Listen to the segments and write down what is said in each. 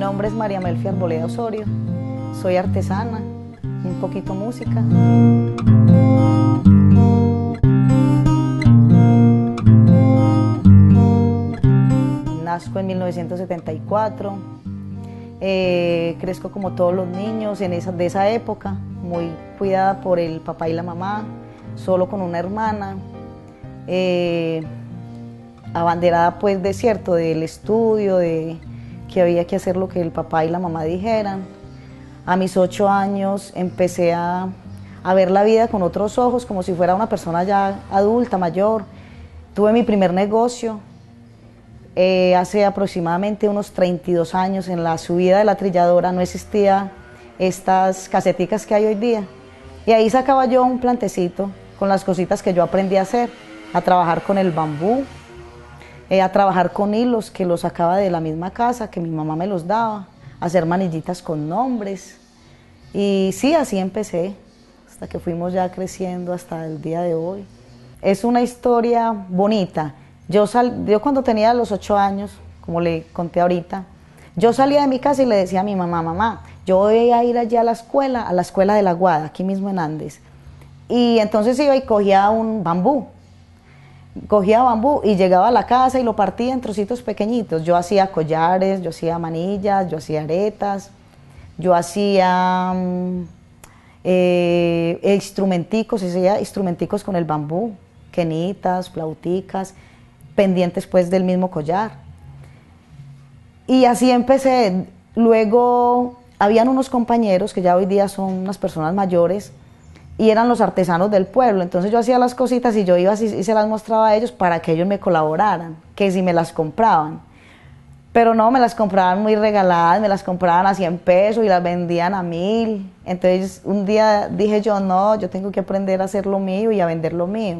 nombre es María Melfi Arboleda Osorio, soy artesana, un poquito música. Nazco en 1974, crezco como todos los niños de esa época, muy cuidada por el papá y la mamá, solo con una hermana, abanderada pues de cierto, del estudio, de que había que hacer lo que el papá y la mamá dijeran. A mis 8 años empecé a ver la vida con otros ojos, como si fuera una persona ya adulta, mayor. Tuve mi primer negocio hace aproximadamente unos 32 años, en la subida de la trilladora. No existía estas caseticas que hay hoy día. Y ahí sacaba yo un plantecito con las cositas que yo aprendí a hacer, a trabajar con el bambú, a trabajar con hilos que los sacaba de la misma casa, que mi mamá me los daba, a hacer manillitas con nombres. Y sí, así empecé, hasta que fuimos ya creciendo hasta el día de hoy. Es una historia bonita. Yo cuando tenía los 8 años, como le conté ahorita, yo salía de mi casa y le decía a mi mamá, mamá, yo voy a ir allá a la escuela de la Guada, aquí mismo en Andes. Y entonces iba y cogía un bambú. Cogía bambú y llegaba a la casa y lo partía en trocitos pequeñitos. Yo hacía collares, yo hacía manillas, yo hacía aretas, yo hacía instrumenticos con el bambú, quenitas, flauticas, pendientes pues del mismo collar. Y así empecé. Luego habían unos compañeros que ya hoy día son unas personas mayores y eran los artesanos del pueblo, entonces yo hacía las cositas y yo iba y se las mostraba a ellos para que ellos me colaboraran, que si me las compraban. Pero no, me las compraban muy regaladas, me las compraban a 100 pesos y las vendían a 1000. Entonces un día dije yo, no, yo tengo que aprender a hacer lo mío y a vender lo mío.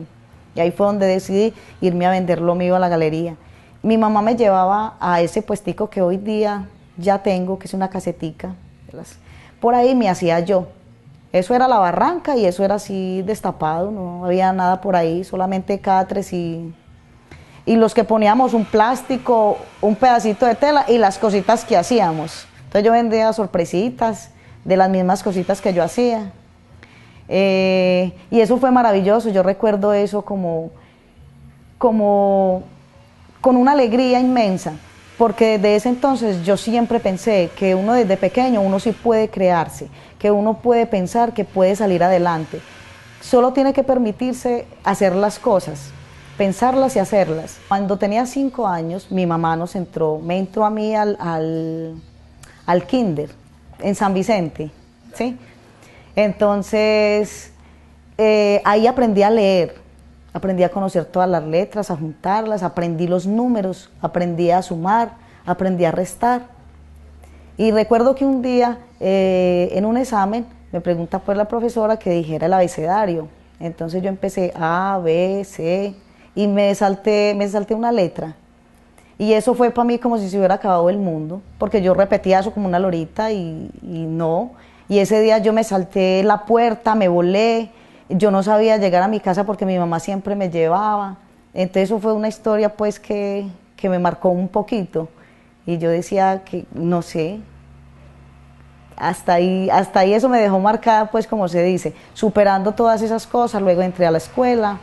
Y ahí fue donde decidí irme a vender lo mío a la galería. Mi mamá me llevaba a ese puestico que hoy día ya tengo, que es una casetica. Por ahí me hacía yo. Eso era la barranca y eso era así destapado, no había nada por ahí, solamente catres y los que poníamos un plástico, un pedacito de tela y las cositas que hacíamos. Entonces yo vendía sorpresitas de las mismas cositas que yo hacía. Y eso fue maravilloso, yo recuerdo eso como con una alegría inmensa, porque desde ese entonces yo siempre pensé que uno desde pequeño, uno sí puede crearse, que uno puede pensar que puede salir adelante. Solo tiene que permitirse hacer las cosas, pensarlas y hacerlas. Cuando tenía 5 años, mi mamá me entró a mí al kinder en San Vicente, ¿sí? Entonces, ahí aprendí a leer, aprendí a conocer todas las letras, a juntarlas, aprendí los números, aprendí a sumar, aprendí a restar. Y recuerdo que un día, en un examen, me pregunta pues la profesora que dijera el abecedario. Entonces yo empecé A, B, C, y me salté una letra. Y eso fue para mí como si se hubiera acabado el mundo, porque yo repetía eso como una lorita y no. Y ese día yo me salté la puerta, me volé, yo no sabía llegar a mi casa porque mi mamá siempre me llevaba. Entonces eso fue una historia pues que me marcó un poquito. Y yo decía que, no sé, hasta ahí eso me dejó marcada pues como se dice, superando todas esas cosas. Luego entré a la escuela,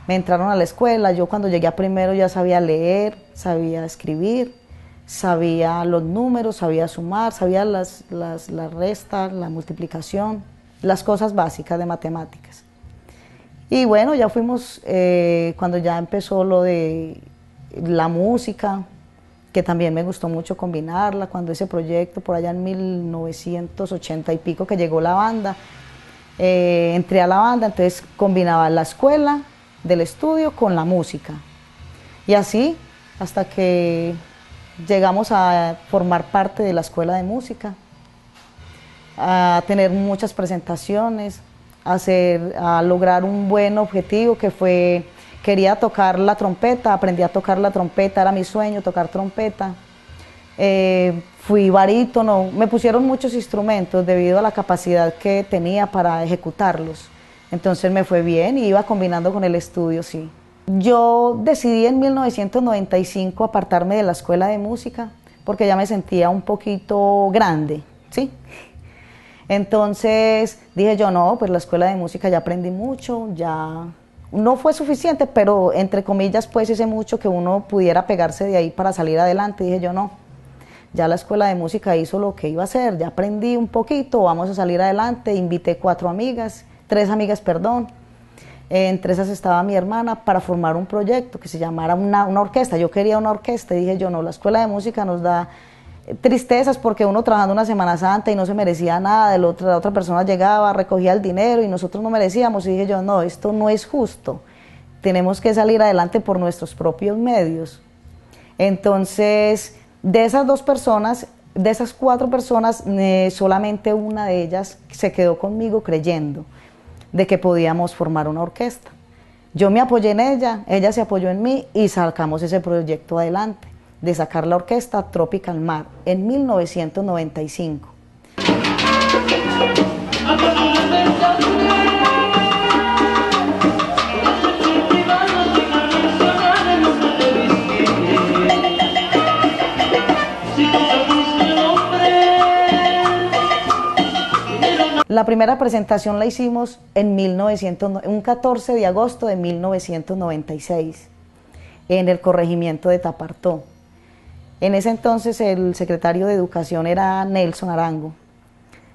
me entraron a la escuela, yo cuando llegué a primero ya sabía leer, sabía escribir, sabía los números, sabía sumar, sabía las restas, la multiplicación, las cosas básicas de matemáticas. Y bueno, ya fuimos, cuando ya empezó lo de la música, que también me gustó mucho combinarla, cuando ese proyecto, por allá en 1980 y pico que llegó la banda, entré a la banda, entonces combinaba la escuela del estudio con la música. Y así, hasta que llegamos a formar parte de la escuela de música, a tener muchas presentaciones, a lograr un buen objetivo que fue, quería tocar la trompeta, aprendí a tocar la trompeta, era mi sueño tocar trompeta. Fui barítono, me pusieron muchos instrumentos debido a la capacidad que tenía para ejecutarlos. Entonces me fue bien y iba combinando con el estudio, sí. Yo decidí en 1995 apartarme de la escuela de música porque ya me sentía un poquito grande, ¿sí? Entonces dije yo, no, pues la escuela de música ya aprendí mucho, ya no fue suficiente, pero entre comillas pues hice mucho que uno pudiera pegarse de ahí para salir adelante. Dije yo, no, ya la escuela de música hizo lo que iba a hacer, ya aprendí un poquito, vamos a salir adelante. Invité 3 amigas, perdón. Entre esas estaba mi hermana para formar un proyecto que se llamara una orquesta. Yo quería una orquesta y dije yo, no, la escuela de música nos da tristezas porque uno trabajando una Semana Santa y no se merecía nada, la otra persona llegaba, recogía el dinero y nosotros no merecíamos. Y dije yo, no, esto no es justo, tenemos que salir adelante por nuestros propios medios. Entonces, de esas 2 personas, de esas 4 personas, solamente una de ellas se quedó conmigo creyendo de que podíamos formar una orquesta. Yo me apoyé en ella se apoyó en mí y sacamos ese proyecto adelante, de sacar la orquesta Tropical Mar en 1995. La primera presentación la hicimos en un 14 de agosto de 1996 en el corregimiento de Tapartó. En ese entonces el secretario de Educación era Nelson Arango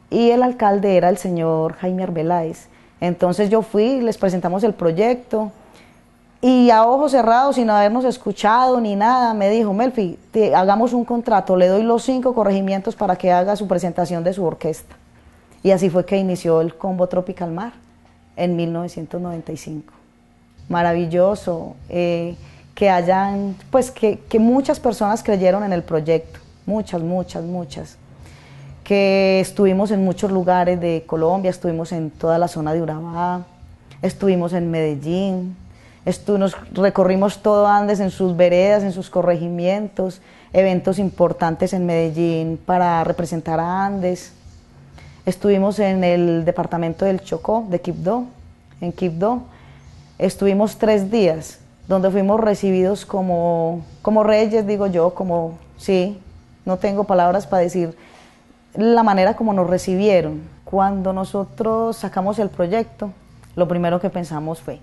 y el alcalde era el señor Jaime Arbeláez. Entonces yo fui, les presentamos el proyecto y a ojos cerrados, sin habernos escuchado ni nada, me dijo, Melfi, hagamos un contrato, le doy los 5 corregimientos para que haga su presentación de su orquesta. Y así fue que inició el Combo Tropical Mar en 1995. Maravilloso que hayan, pues que muchas personas creyeron en el proyecto, muchas. Que estuvimos en muchos lugares de Colombia, estuvimos en toda la zona de Urabá, estuvimos en Medellín, nos recorrimos todo Andes en sus veredas, en sus corregimientos, eventos importantes en Medellín para representar a Andes. Estuvimos en el departamento del Chocó, de Quibdó, en Quibdó. Estuvimos 3 días, donde fuimos recibidos como reyes, digo yo, sí, no tengo palabras para decir la manera como nos recibieron. Cuando nosotros sacamos el proyecto, lo primero que pensamos fue,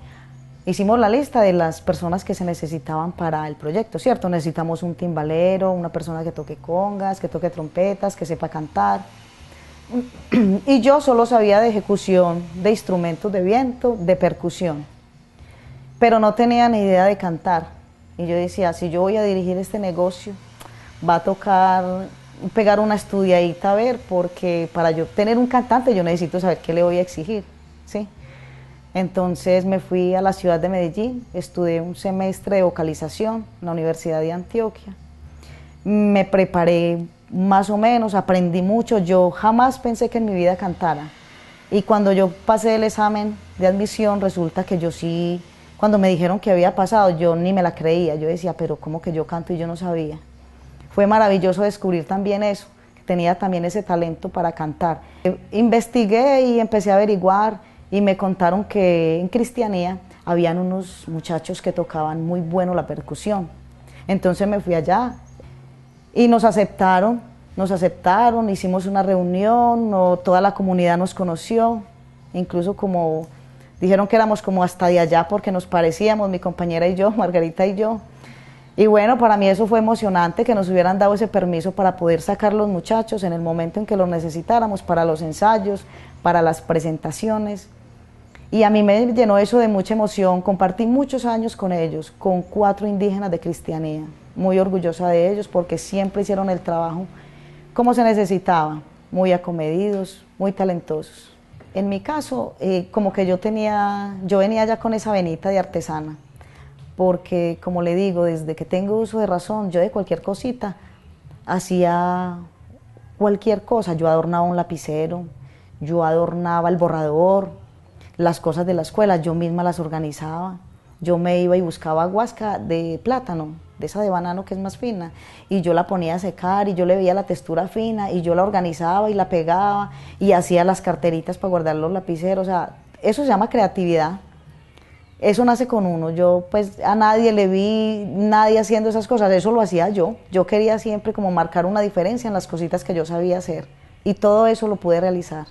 hicimos la lista de las personas que se necesitaban para el proyecto, ¿cierto? Necesitamos un timbalero, una persona que toque congas, que toque trompetas, que sepa cantar. Y yo solo sabía de ejecución de instrumentos de viento, de percusión, pero no tenía ni idea de cantar. Y yo decía, si yo voy a dirigir este negocio, va a tocar pegar una estudiadita a ver, porque para yo tener un cantante yo necesito saber qué le voy a exigir, ¿sí? Entonces me fui a la ciudad de Medellín, estudié un semestre de vocalización en la Universidad de Antioquia, me preparé más o menos, aprendí mucho. Yo jamás pensé que en mi vida cantara, y cuando yo pasé el examen de admisión, resulta que yo sí, cuando me dijeron que había pasado, yo ni me la creía. Yo decía, pero ¿cómo que yo canto? Y yo no sabía. Fue maravilloso descubrir también eso, que tenía también ese talento para cantar. Investigué y empecé a averiguar, y me contaron que en Cristianía habían unos muchachos que tocaban muy bueno la percusión. Entonces me fui allá y nos aceptaron, hicimos una reunión, toda la comunidad nos conoció, incluso como dijeron que éramos como hasta de allá porque nos parecíamos, mi compañera y yo, Margarita y yo. Y bueno, para mí eso fue emocionante, que nos hubieran dado ese permiso para poder sacar los muchachos en el momento en que los necesitáramos, para los ensayos, para las presentaciones. Y a mí me llenó eso de mucha emoción. Compartí muchos años con ellos, con 4 indígenas de Cristianía, muy orgullosa de ellos porque siempre hicieron el trabajo como se necesitaba, muy acomedidos, muy talentosos. En mi caso, como que yo venía ya con esa venita de artesana, porque como le digo, desde que tengo uso de razón, yo de cualquier cosita hacía cualquier cosa. Yo adornaba un lapicero, yo adornaba el borrador, las cosas de la escuela, yo misma las organizaba. Yo me iba y buscaba guasca de plátano, de esa de banano que es más fina, y yo la ponía a secar y yo le veía la textura fina y yo la organizaba y la pegaba y hacía las carteritas para guardar los lapiceros. O sea, eso se llama creatividad. eso nace con uno. Yo pues a nadie le vi, nadie haciendo esas cosas, eso lo hacía yo. Yo quería siempre como marcar una diferencia en las cositas que yo sabía hacer y todo eso lo pude realizar.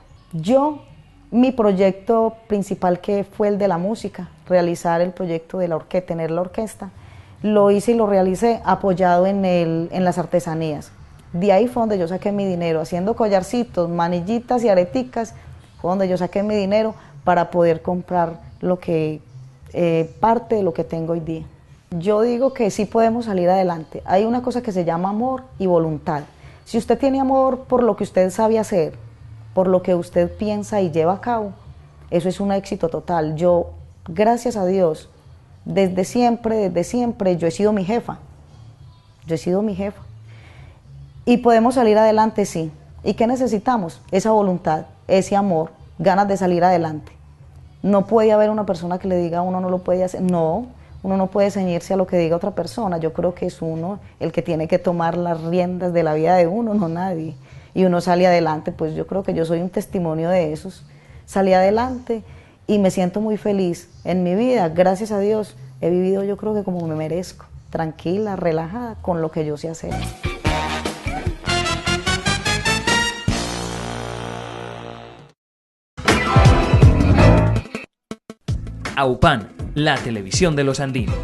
Mi proyecto principal, que fue el de la música, realizar el proyecto de la orquesta, tener la orquesta, lo hice y lo realicé apoyado en las artesanías. De ahí fue donde yo saqué mi dinero, haciendo collarcitos, manillitas y areticas, fue donde yo saqué mi dinero para poder comprar lo que, parte de lo que tengo hoy día. Yo digo que sí podemos salir adelante. Hay una cosa que se llama amor y voluntad. Si usted tiene amor por lo que usted sabe hacer, por lo que usted piensa y lleva a cabo, eso es un éxito total. Yo, gracias a Dios, desde siempre, yo he sido mi jefa. Yo he sido mi jefa. Y podemos salir adelante, sí. ¿Y qué necesitamos? Esa voluntad, ese amor, ganas de salir adelante. No puede haber una persona que le diga a uno no lo puede hacer. No, uno no puede ceñirse a lo que diga otra persona. Yo creo que es uno el que tiene que tomar las riendas de la vida de uno, no nadie. Y uno sale adelante, pues yo creo que yo soy un testimonio de esos. Salí adelante y me siento muy feliz en mi vida. Gracias a Dios he vivido, yo creo que como me merezco, tranquila, relajada, con lo que yo sé hacer. AUPAN, la televisión de los andinos.